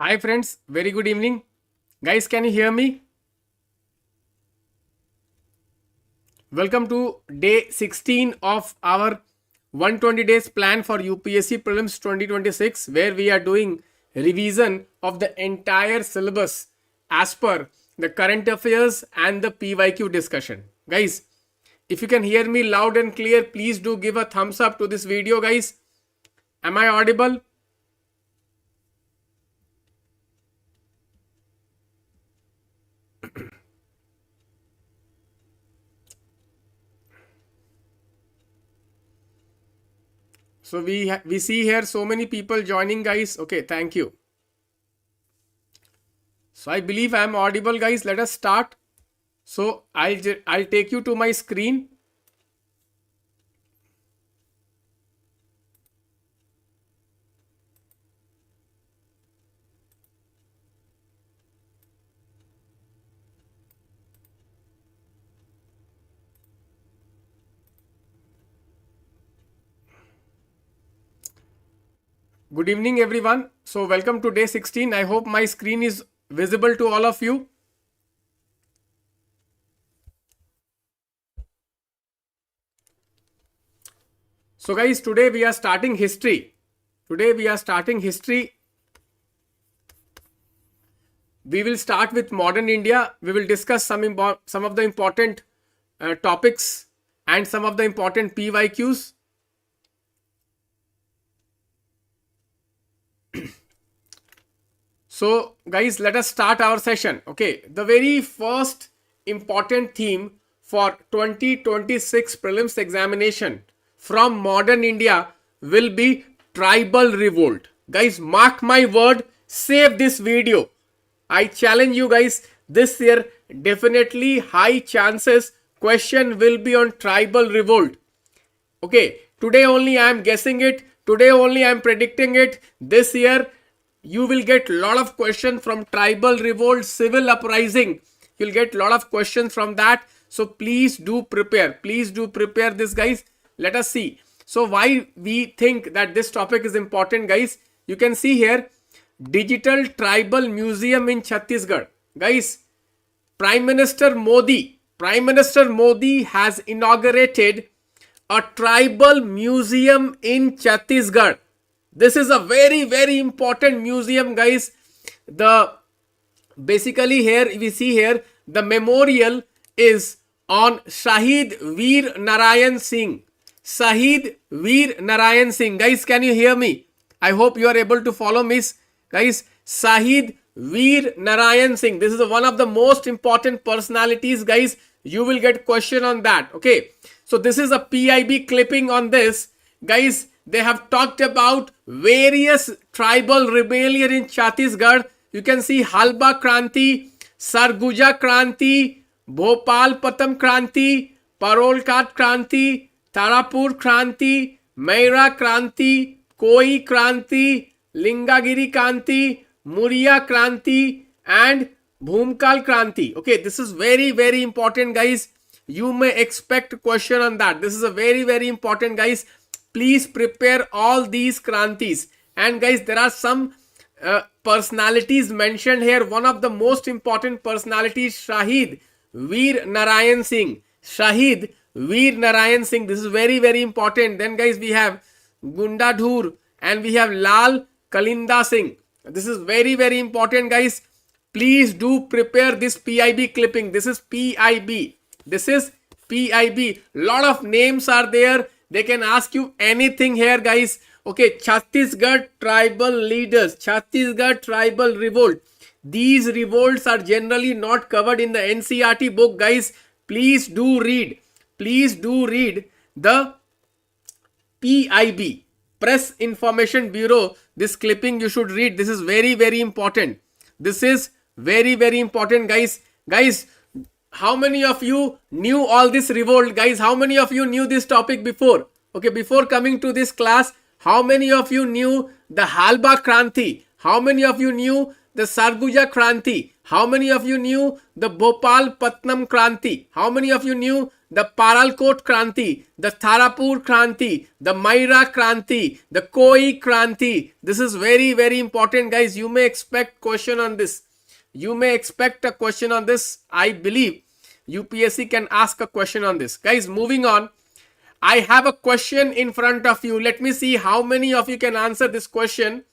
Hi friends, very good evening. Guys, can you hear me? Welcome to day 16 of our 120 days plan for UPSC Prelims 2026, where we are doing revision of the entire syllabus as per the current affairs and the PYQ discussion. Guys, if you can hear me loud and clear, please do give a thumbs up to this video, guys. Am I audible? So we see here so many people joining, guys. Okay, thank you. So I believe I am audible, guys. Let us start. So I'll take you to my screen. Good evening, everyone. So welcome to day 16. I hope my screen is visible to all of you. So guys, today we are starting history. We will start with modern India. We will discuss some of the important topics and some of the important PYQs. So guys, let us start our session. Okay, the very first important theme for 2026 prelims examination from modern India will be tribal revolt. Guys, mark my word, save this video. I challenge you guys, this year definitely high chances question will be on tribal revolt. Okay, today only I am guessing it. Today only I am predicting it. This year you will get lot of questions from tribal revolt, civil uprising. You'll get lot of questions from that. So please do prepare. Please do prepare this, guys. Let us see. So why we think that this topic is important, guys? You can see here, Digital Tribal Museum in Chhattisgarh. Guys, Prime Minister Modi has inaugurated a tribal museum in Chhattisgarh. This is a very, very important museum, guys. Basically here we see here the memorial is on Shahid Veer Narayan Singh. Shahid Veer Narayan Singh. Guys, can you hear me? I hope you are able to follow me. Guys, Shahid Veer Narayan Singh. This is one of the most important personalities, guys. You will get question on that. Okay. So this is a PIB clipping on this. Guys, they have talked about various tribal rebellion in Chhattisgarh. You can see Halba Kranti, Sarguja Kranti, Bhopal Patam Kranti, Parolkat Kranti, Tarapur Kranti, Meira Kranti, Koi Kranti, Lingagiri Kranti, Muria Kranti and Bhumkal Kranti. Okay, this is very, very important, guys. You may expect question on that. This is a very, very important, guys. Please prepare all these Krantis. And guys, there are some personalities mentioned here. One of the most important personalities, Shahid Veer Narayan Singh. Shahid Veer Narayan Singh. This is very, very important. Then guys, we have Gundadhur and we have Lal Kalinda Singh. This is very, very important, guys. Please do prepare this PIB clipping. This is PIB. This is PIB. Lot of names are there. They can ask you anything here, guys. Okay, Chhattisgarh tribal leaders, Chhattisgarh tribal revolt. These revolts are generally not covered in the NCERT book, guys. Please do read. Please do read the PIB, Press Information Bureau. This clipping you should read. This is very, very important. This is very, very important, guys. Guys, how many of you knew all this revolt, guys? How many of you knew this topic before? Okay, before coming to this class, how many of you knew the Halba Kranti? How many of you knew the Sarguja Kranti? How many of you knew the Bhopal Patnam Kranti? How many of you knew the Paralkot Kranti, the Tharapur Kranti, the Maira Kranti, the Koi Kranti. This is very, very important, guys. You may expect question on this. You may expect a question on this. I believe UPSC can ask a question on this. Guys, moving on. I have a question in front of you. Let me see how many of you can answer this question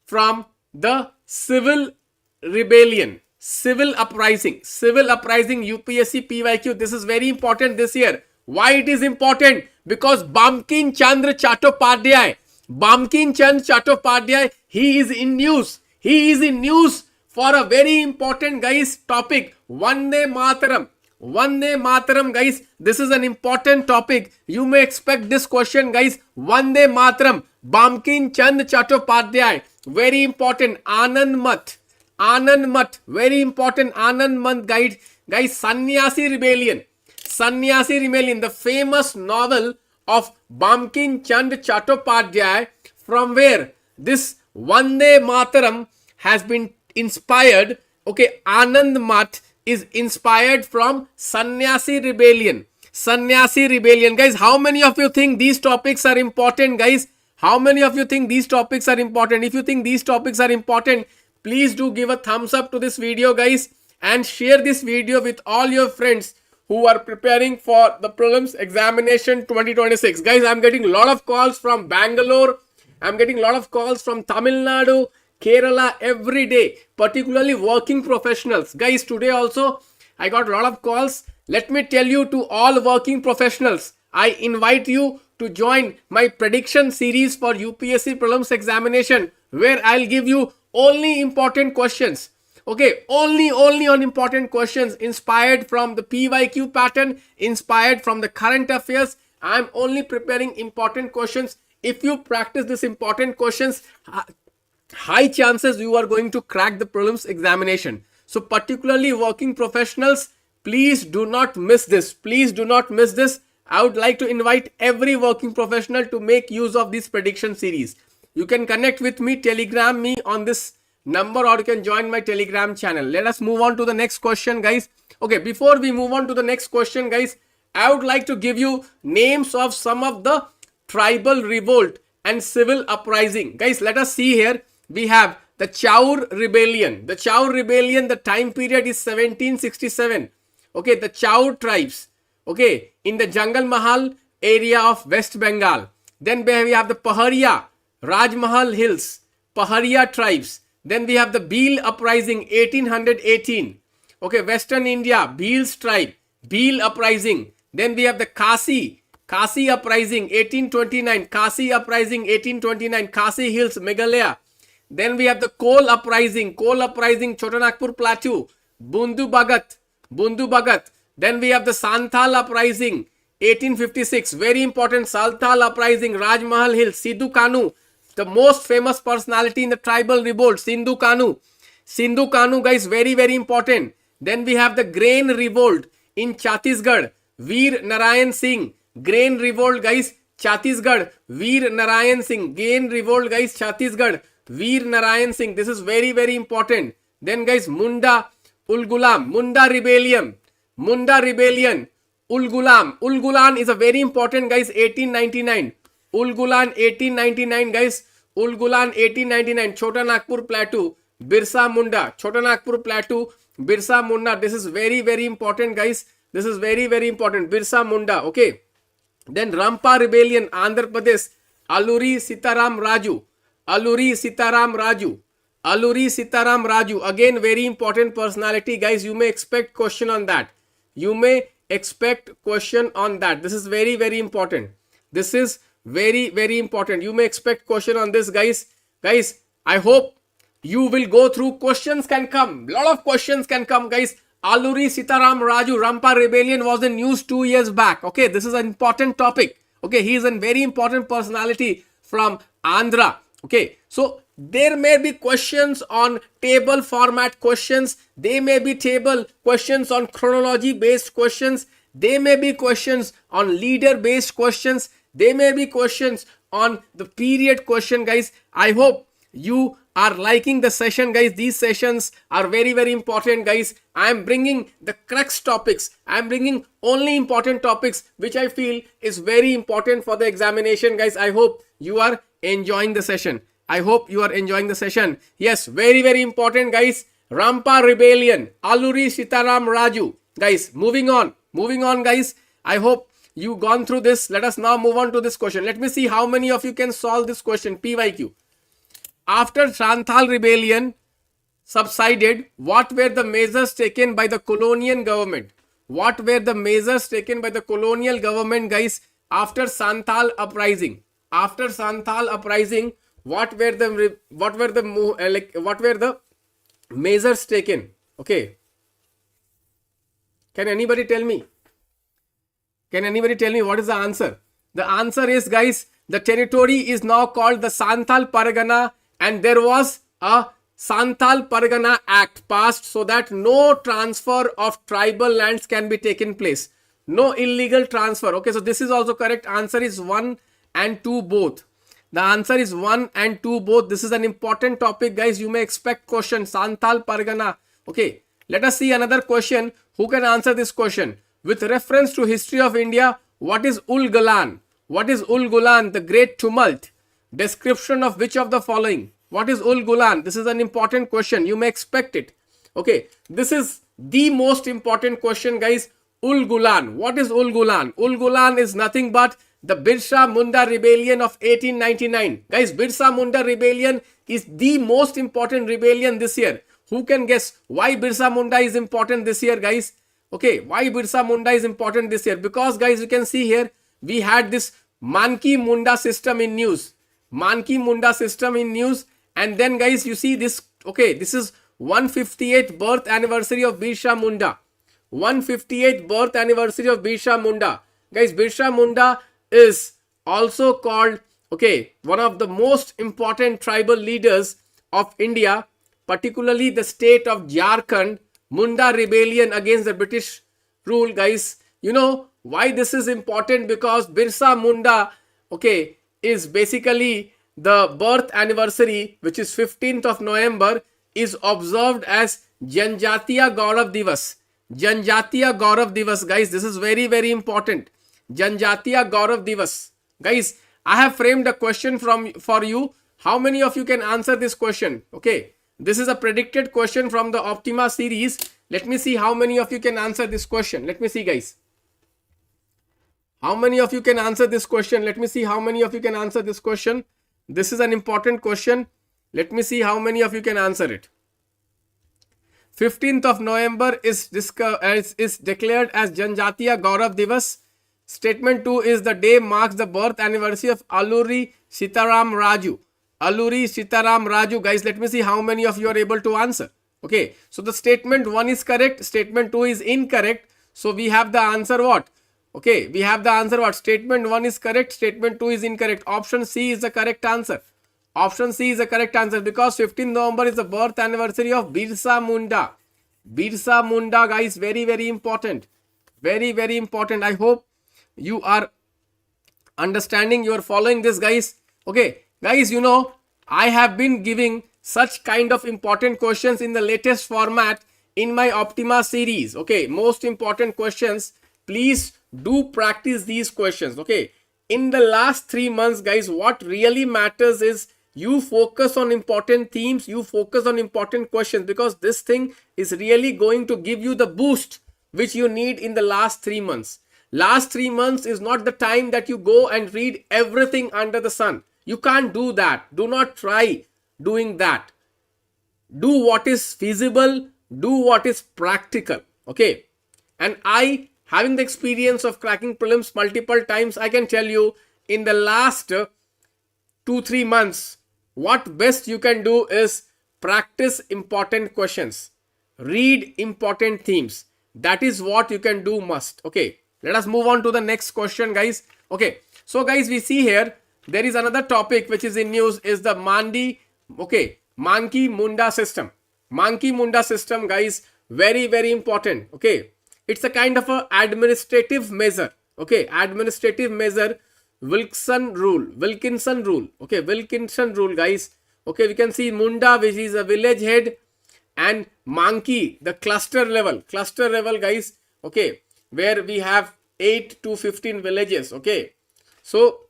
from the civil rebellion, civil uprising UPSC PYQ. This is very important this year. Why it is important? Because Bankim Chandra Chattopadhyay, he is in news. He is in news for a very important, guys, topic. Vande Mataram, guys. This is an important topic. You may expect this question, guys. Vande Mataram, Bankim Chandra Chattopadhyay. Very important. Anand Mat. Very important. Anand Mat, guys. Sannyasi Rebellion. The famous novel of Bankim Chandra Chattopadhyay, from where this Vande Mataram has been inspired. Okay, Anand Mat is inspired from Sannyasi Rebellion. Guys, how many of you think these topics are important, guys? How many of you think these topics are important? If you think these topics are important, please do give a thumbs up to this video, guys, and share this video with all your friends who are preparing for the prelims examination 2026. Guys, I'm getting a lot of calls from Bangalore. I'm getting a lot of calls from Tamil Nadu, Kerala every day, particularly working professionals. Guys, today also I got a lot of calls. Let me tell you, to all working professionals, I invite you to join my prediction series for UPSC Prelims examination, where I'll give you only important questions. Okay, only on important questions inspired from the PYQ pattern, inspired from the current affairs. I'm only preparing important questions. If you practice these important questions, high chances you are going to crack the prelims examination. So particularly working professionals, please do not miss this. I would like to invite every working professional to make use of this prediction series. You can connect with me, telegram me on this number, or you can join my telegram channel. Let us move on to the next question, guys. Okay, before we move on to the next question, guys, I would like to give you names of some of the tribal revolt and civil uprising. Guys, let us see here. We have the Chaur Rebellion. The time period is 1767. Okay, the Chaur tribes. Okay, in the Jungle Mahal area of West Bengal. Then we have the Paharia, Rajmahal Hills, Paharia tribes. Then we have the Bhil uprising, 1818. Okay, Western India, Bhil's tribe, Bhil uprising. Then we have the Kasi uprising, 1829. Kasi Hills, Meghalaya. Then we have the Coal uprising, Chotanagpur Plateau, Bundu Bhagat. Then we have the Santhal uprising, 1856. Very important, Santhal uprising, Rajmahal Hills, Sidhu Kanu, the most famous personality in the tribal revolt, Sindhu Kanu, guys, very, very important. Then we have the Grain Revolt in Chhattisgarh, Veer Narayan Singh. Grain Revolt, guys, Chhattisgarh, Veer Narayan Singh. Grain Revolt, guys, Chhattisgarh, Veer Narayan Singh. This is very, very important. Then, guys, Munda Rebellion, Ulgulan is a very important, guys, 1899. Ulgulan 1899, guys. Chota Nagpur Plateau, Birsa Munda. This is very, very important, guys. Birsa Munda, okay. Then Rampa Rebellion, Andhra Pradesh, Alluri Sitaram Raju. Again, very important personality, guys. You may expect question on that. This is very, very important. You may expect question on this, guys. I hope you will go through. Questions can come. Lot of questions can come, guys. Alluri Sitaram Raju, Rampa Rebellion was in news 2 years back. Okay, this is an important topic. Okay, he is a very important personality from Andhra. Okay, so there may be questions on table format questions. They may be table questions on chronology based questions. They may be questions on leader based questions. They may be questions on the period question, guys. I hope you are liking the session, guys. These sessions are very, very important, guys. I am bringing the crux topics. I am bringing only important topics which I feel is very important for the examination, guys. I hope you are enjoying the session. I hope you are enjoying the session. Yes, very, very important, guys. Rampa Rebellion, Alluri Sitaram Raju. Guys, moving on, guys. I hope you gone through this. Let us now move on to this question. Let me see how many of you can solve this question. PYQ. After Santhal rebellion subsided, what were the measures taken by the colonial government? What were the measures taken by the colonial government, guys, after Santhal uprising? After Santhal uprising, what were the measures taken? Okay. Can anybody tell me? Can anybody tell me what is the answer? The answer is, guys, the territory is now called the Santhal Pargana, and there was a Santhal Pargana Act passed so that no transfer of tribal lands can be taken place. No illegal transfer. Okay, so this is also correct. Answer is 1 and 2 both. The answer is 1 and 2 both. This is an important topic, guys. You may expect question. Santhal Pargana. Okay, let us see another question. Who can answer this question? With reference to history of India, what is Ul Gulan? What is Ul Gulan? The great tumult. Description of which of the following? What is Ul Gulan? This is an important question. You may expect it. Okay, this is the most important question, guys. Ul Gulan. What is Ul Gulan? Ul Gulan is nothing but the Birsa Munda rebellion of 1899. Guys, Birsa Munda rebellion is the most important rebellion this year. Who can guess why Birsa Munda is important this year, guys? Okay, why Birsa Munda is important this year? Because, guys, you can see here, we had this Manki Munda system in news. Manki Munda system in news. And then, guys, you see this. Okay, this is 158th birth anniversary of Birsa Munda. 158th birth anniversary of Birsa Munda. Guys, Birsa Munda is also called, okay, one of the most important tribal leaders of India, particularly the state of Jharkhand. Munda rebellion against the British rule, guys. You know why this is important? Because Birsa Munda, okay, is basically the birth anniversary, which is 15th of November, is observed as Janjatiya Gaurav Divas. Janjatiya Gaurav Divas, guys. This is very, very important. Janjatiya Gaurav Divas. Guys, I have framed a question for you. How many of you can answer this question? Okay. This is a predicted question from the Optima series. Let me see how many of you can answer this question. Let me see, guys. How many of you can answer this question? Let me see how many of you can answer this question. This is an important question. Let me see how many of you can answer it. 15th of November is declared as Janjatiya Gaurav Divas. Statement 2 is the day marks the birth anniversary of Alluri Sitaram Raju. Alluri Sitaram Raju. Guys, let me see how many of you are able to answer. Okay, so the statement 1 is correct. Statement 2 is incorrect. So we have the answer what? Okay, we have the answer what? Statement 1 is correct. Statement 2 is incorrect. Option C is the correct answer. Option C is the correct answer because 15th November is the birth anniversary of Birsa Munda. Birsa Munda, guys, very, very important. Very, very important. I hope you are understanding, you are following this, guys. Okay, guys, you know, I have been giving such kind of important questions in the latest format in my Optima series. Okay, most important questions. Please do practice these questions. Okay, in the last 3 months, guys, what really matters is you focus on important themes, you focus on important questions, because this thing is really going to give you the boost which you need in the last 3 months. Last 3 months is not the time that you go and read everything under the sun. You can't do that. Do not try doing that. Do what is feasible, do what is practical. Okay, and I, having the experience of cracking prelims multiple times, I can tell you in the last 2-3 months, what best you can do is practice important questions, read important themes. That is what you can do must. Okay, let us move on to the next question, guys. Okay, so guys, we see here there is another topic which is in news, is the Manki Munda system. Manki Munda system, guys, very, very important. Okay, it's a kind of a administrative measure. Okay, administrative measure, Wilkinson rule. Okay, Wilkinson rule, guys. Okay, we can see Munda, which is a village head, and Manki, the cluster level guys, okay, where we have 8 to 15 villages. Okay, so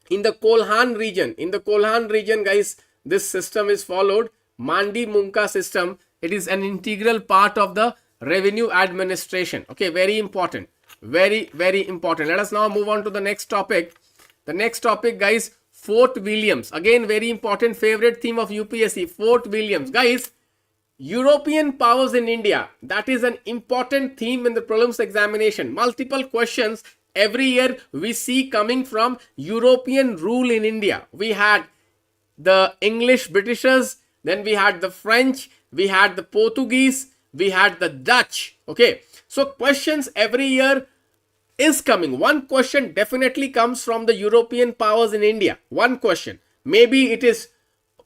in the Kolhan region guys, this system is followed. Mandi Munka system, it is an integral part of the revenue administration. Okay, very important, very important. Let us now move on to the next topic. The next topic guys, Fort Williams, again very important, favorite theme of UPSC, Fort Williams. Guys, European powers in India, that is an important theme in the prelims examination. Multiple questions every year we see coming from European rule in India. We had the English Britishers, then we had the French, we had the Portuguese, we had the Dutch. Okay, so questions every year is coming. One question definitely comes from the European powers in India. One question. Maybe it is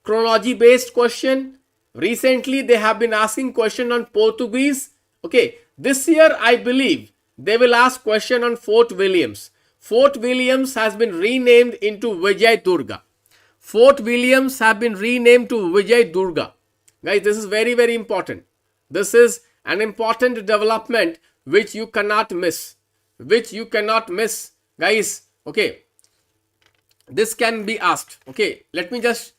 chronology based question. Recently they have been asking question on Portuguese. Okay, this year I believe they will ask question on Fort Williams. Fort Williams has been renamed into Vijay Durga. Fort Williams have been renamed to Vijay Durga. Guys, this is very important. This is an important development which you cannot miss. Guys. Okay, this can be asked. Okay, let me just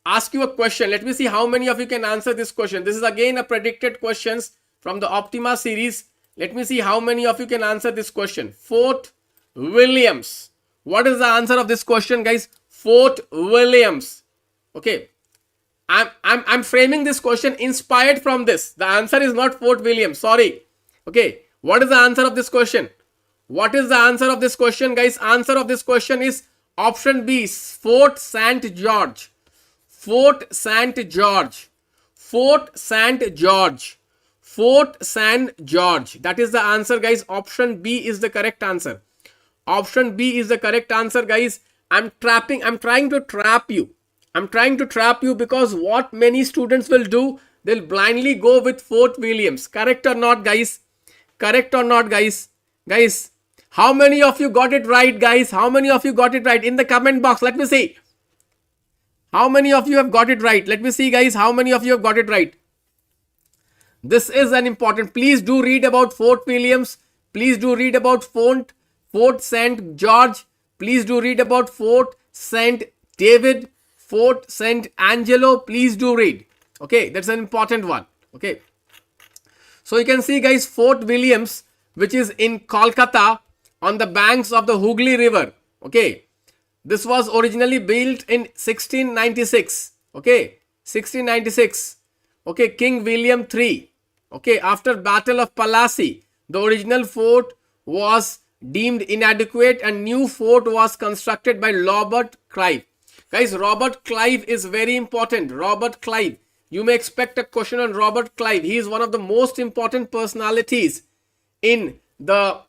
ask you a question. Let me see how many of you can answer this question. This is again a predicted questions from the Optima series. Let me see how many of you can answer this question. Fort Williams. What is the answer of this question, guys? Fort Williams. Okay, I'm framing this question inspired from this. The answer is not Fort Williams. Sorry. Okay, what is the answer of this question? What is the answer of this question, guys? Answer of this question is option B, Fort St. George. Fort St. George. Fort St. George. Fort St. George. That is the answer, guys. Option B is the correct answer. Option B is the correct answer, guys. I'm trying to trap you. I'm trying to trap you because what many students will do, they'll blindly go with Fort Williams. Correct or not, guys? Correct or not, guys? Guys, how many of you got it right, guys? How many of you got it right? In the comment box, let me see. How many of you have got it right? Let me see, guys. How many of you have got it right? This is an important. Please do read about Fort Williams. Please do read about Fort St. George. Please do read about Fort St. David, Fort St. Angelo. Please do read. Okay, that's an important one. Okay. So you can see, guys, Fort Williams, which is in Kolkata on the banks of the Hooghly River. Okay. This was originally built in 1696. Okay. 1696. Okay. King William III. Okay. After Battle of Plassey, the original fort was deemed inadequate and new fort was constructed by Robert Clive. Guys, Robert Clive is very important. Robert Clive. You may expect a question on Robert Clive. He is one of the most important personalities in the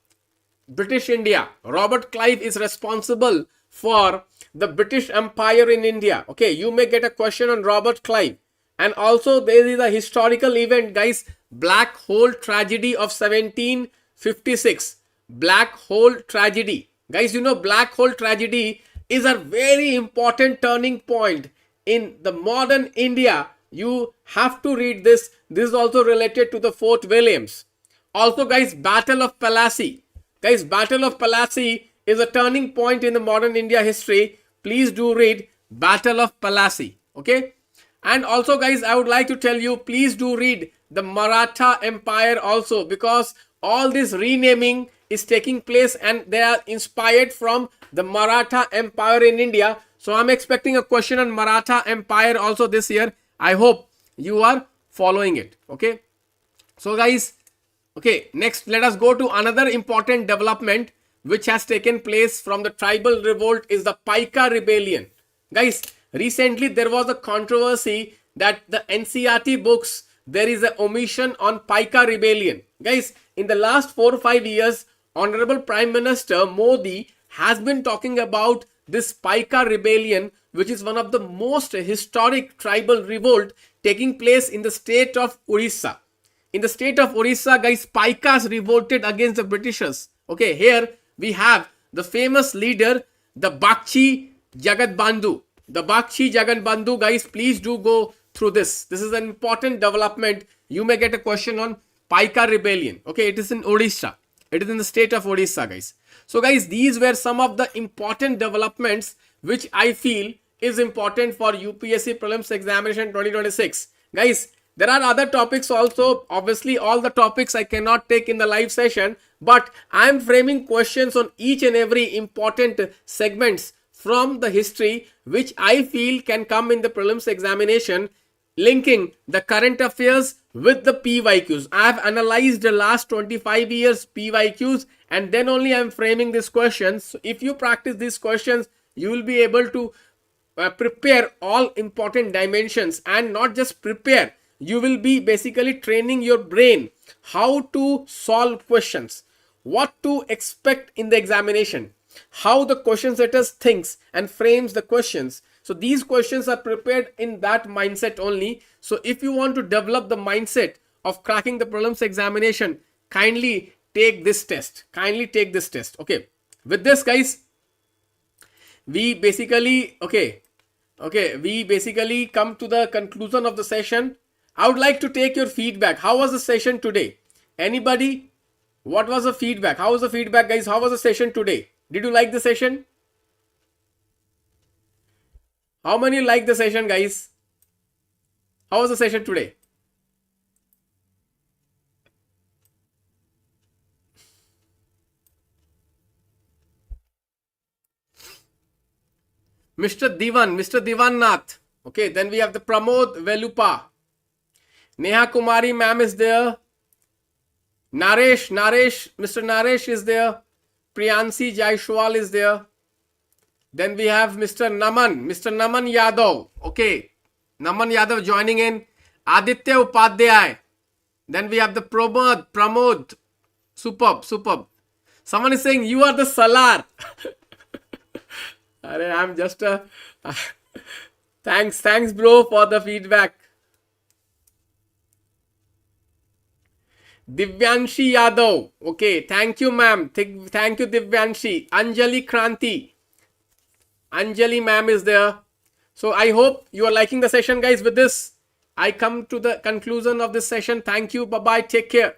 British India. Robert Clive is responsible for the British Empire in India. Okay, you may get a question on Robert Clive. And also there is a historical event, guys, Black Hole Tragedy of 1756. Black Hole Tragedy. Guys, you know Black Hole Tragedy is a very important turning point in the modern India. You have to read this. This is also related to the Fort Williams. Also, guys, Battle of Plassey. Guys, Battle of Plassey is a turning point in the modern India history. Please do read Battle of Plassey. Okay. And also, guys, I would like to tell you, please do read the Maratha Empire also, because all this renaming is taking place and they are inspired from the Maratha Empire in India. So I'm expecting a question on Maratha Empire also this year. I hope you are following it. Okay. So guys, okay, next let us go to another important development which has taken place from the tribal revolt is the Paika rebellion. Guys, recently there was a controversy that the NCERT books, there is an omission on Paika rebellion. Guys, in the last 4 or 5 years, Honorable Prime Minister Modi has been talking about this Paika rebellion, which is one of the most historic tribal revolt taking place in the state of Orissa. In the state of Orissa, guys, Paikas revolted against the Britishers. Okay, here we have the famous leader, the Bakshi Jagat Bandhu. The Bakshi Jagan Bandhu, guys, please do go through this. This is an important development. You may get a question on Paika rebellion. Okay, it is in Odisha. It is in the state of Odisha, guys. So, guys, these were some of the important developments which I feel is important for UPSC Prelims Examination 2026. Guys, there are other topics also. Obviously, all the topics I cannot take in the live session, but I am framing questions on each and every important segments from the history which I feel can come in the prelims examination, linking the current affairs with the PYQs. I have analyzed the last 25 years PYQs and then only I am framing these questions. So if you practice these questions, you will be able to prepare all important dimensions, and not just prepare, you will be basically training your brain how to solve questions, what to expect in the examination, how the question setters thinks and frames the questions. So these questions are prepared in that mindset only. So if you want to develop the mindset of cracking the prelims examination, kindly take this test. Kindly take this test. Okay. With this, guys, we basically come to the conclusion of the session. I would like to take your feedback. How was the session today? Anybody? What was the feedback? How was the feedback, guys? How was the session today? Did you like the session? How many like the session, guys? How was the session today? Mr. Divan Nath. Okay, then we have the Pramod Velupa. Neha Kumari ma'am is there. Mr. Naresh is there. Priyansi Jaishwal is there. Then we have Mr. Naman Yadav. Okay, Naman Yadav joining in. Aditya Upadhyay. Then we have the Pramod. Superb. Someone is saying you are the Salar. I'm just a thanks bro for the feedback. Divyanshi Yadav. Okay, thank you ma'am. Thank you Divyanshi. Anjali Kranti. Anjali ma'am is there. So I hope you are liking the session, guys. With this, I come to the conclusion of this session. Thank you. Bye-bye. Take care.